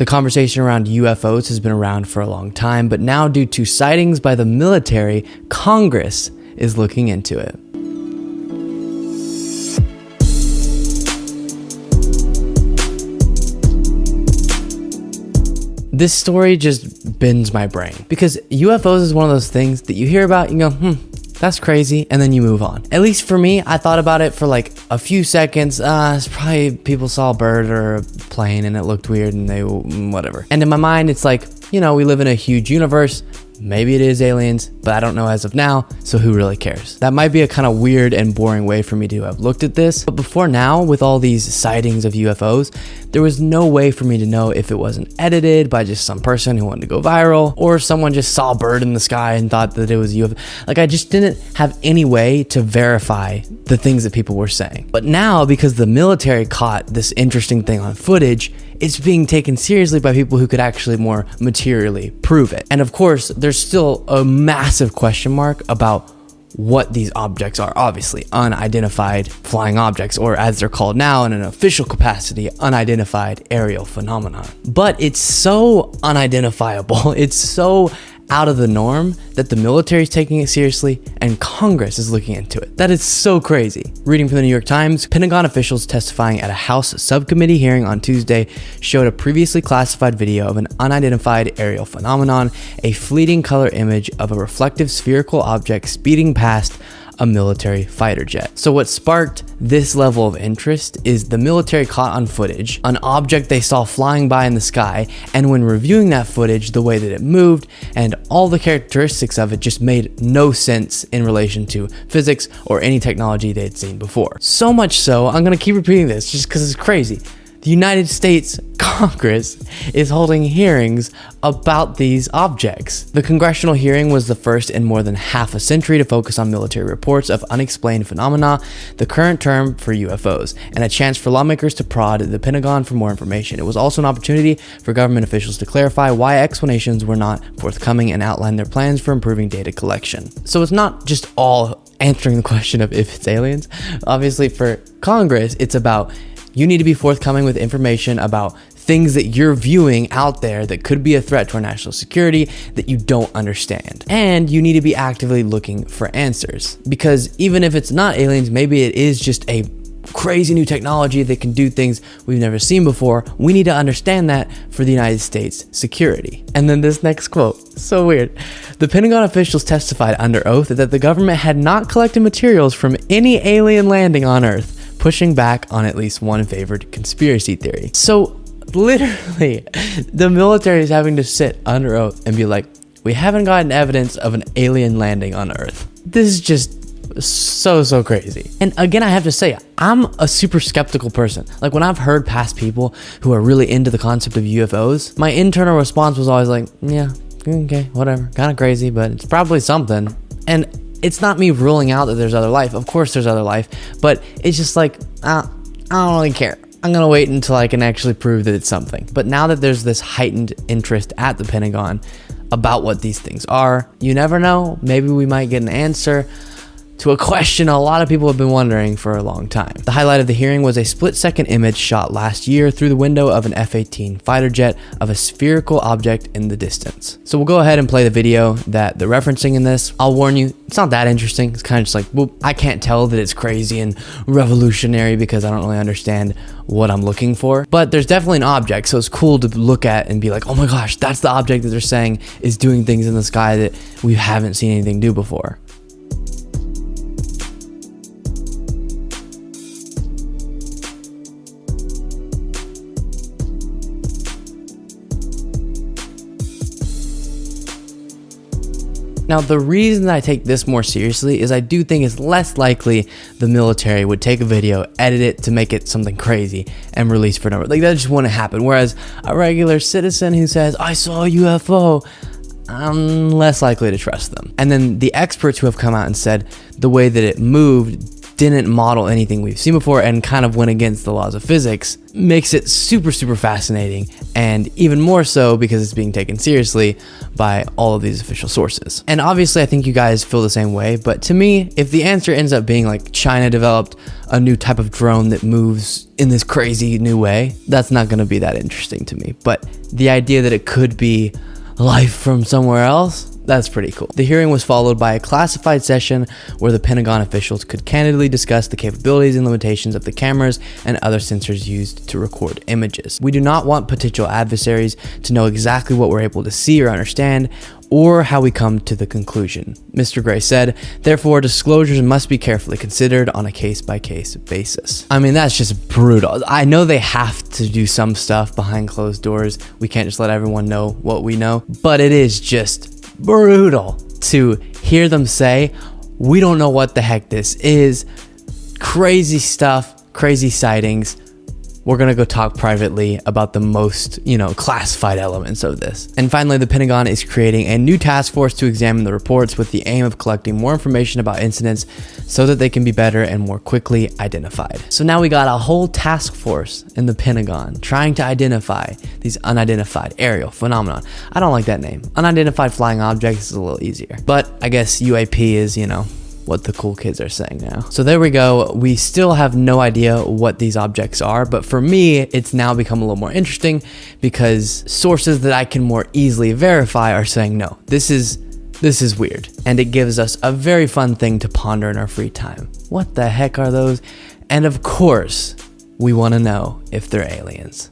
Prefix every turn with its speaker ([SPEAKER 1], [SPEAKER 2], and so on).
[SPEAKER 1] The conversation around UFOs has been around for a long time, but now due to sightings by the military, Congress is looking into it. This story just bends my brain because UFOs is one of those things that you hear about and you go, that's crazy, and then you move on. At least for me, I thought about it for like a few seconds. It's probably people saw a bird or a plane and it looked weird and they whatever. And in my mind, it's like, we live in a huge universe. Maybe it is aliens, but I don't know as of now, so who really cares? That might be a kind of weird and boring way for me to have looked at this, but before now, with all these sightings of UFOs, there was no way for me to know if it wasn't edited by just some person who wanted to go viral, or someone just saw a bird in the sky and thought that it was a UFO. Like, I just didn't have any way to verify the things that people were saying. But now, because the military caught this interesting thing on footage, it's being taken seriously by people who could actually more materially prove it. And of course, there's still a massive question mark about what these objects are. Obviously, unidentified flying objects, or as they're called now in an official capacity, unidentified aerial phenomenon. But it's so unidentifiable, it's so out of the norm that the military is taking it seriously and Congress is looking into it. That is so crazy. Reading from the New York Times, Pentagon officials testifying at a House subcommittee hearing on Tuesday showed a previously classified video of an unidentified aerial phenomenon, a fleeting color image of a reflective spherical object speeding past a military fighter jet. So what sparked this level of interest is the military caught on footage an object they saw flying by in the sky, and when reviewing that footage, the way that it moved and all the characteristics of it just made no sense in relation to physics or any technology they had seen before. So much so, I'm gonna keep repeating this just because it's crazy. The United States Congress is holding hearings about these objects. The congressional hearing was the first in more than half a century to focus on military reports of unexplained phenomena, the current term for UFOs, and a chance for lawmakers to prod the Pentagon for more information. It was also an opportunity for government officials to clarify why explanations were not forthcoming and outline their plans for improving data collection. So it's not just all answering the question of if it's aliens. Obviously, for Congress, it's about you need to be forthcoming with information about things that you're viewing out there that could be a threat to our national security that you don't understand. And you need to be actively looking for answers. Because even if it's not aliens, maybe it is just a crazy new technology that can do things we've never seen before. We need to understand that for the United States security. And then this next quote, so weird. The Pentagon officials testified under oath that the government had not collected materials from any alien landing on Earth, pushing back on at least one favored conspiracy theory. So literally, the military is having to sit under oath and be like, we haven't gotten evidence of an alien landing on Earth. This is just so crazy. And again, I have to say, I'm a super skeptical person. Like, when I've heard past people who are really into the concept of UFOs, my internal response was always like, yeah, okay, whatever, kind of crazy, but it's probably something. And it's not me ruling out that there's other life. Of course there's other life, but it's just like, I don't really care. I'm gonna wait until I can actually prove that it's something. But now that there's this heightened interest at the Pentagon about what these things are, you never know, maybe we might get an answer to a question a lot of people have been wondering for a long time. The highlight of the hearing was a split-second image shot last year through the window of an F-18 fighter jet of a spherical object in the distance. So we'll go ahead and play the video that they're referencing in this. I'll warn you, it's not that interesting. It's kind of just like, well, I can't tell that it's crazy and revolutionary because I don't really understand what I'm looking for. But there's definitely an object, so it's cool to look at and be like, oh my gosh, that's the object that they're saying is doing things in the sky that we haven't seen anything do before. Now, the reason that I take this more seriously is I do think it's less likely the military would take a video, edit it to make it something crazy, and release for number. Like, that just wouldn't happen. Whereas a regular citizen who says, I saw a UFO, I'm less likely to trust them. And then the experts who have come out and said the way that it moved didn't model anything we've seen before and kind of went against the laws of physics makes it super, super fascinating, and even more so because it's being taken seriously by all of these official sources. And obviously I think you guys feel the same way, but to me, if the answer ends up being like China developed a new type of drone that moves in this crazy new way, that's not going to be that interesting to me. But the idea that it could be life from somewhere else, that's pretty cool. The hearing was followed by a classified session where the Pentagon officials could candidly discuss the capabilities and limitations of the cameras and other sensors used to record images. We do not want potential adversaries to know exactly what we're able to see or understand, or how we come to the conclusion, Mr. Gray said. Therefore, disclosures must be carefully considered on a case-by-case basis. I mean, that's just brutal. I know they have to do some stuff behind closed doors. We can't just let everyone know what we know, but it is just brutal to hear them say, we don't know what the heck this is. Crazy stuff, crazy sightings. We're gonna go talk privately about the most, classified elements of this. And finally, the Pentagon is creating a new task force to examine the reports with the aim of collecting more information about incidents so that they can be better and more quickly identified. So now we got a whole task force in the Pentagon trying to identify these unidentified aerial phenomenon. I don't like that name. Unidentified flying objects is a little easier, but I guess UAP is, what the cool kids are saying now. So there we go. We still have no idea what these objects are, but for me, it's now become a little more interesting because sources that I can more easily verify are saying, no, this is weird. And it gives us a very fun thing to ponder in our free time. What the heck are those? And of course, we want to know if they're aliens.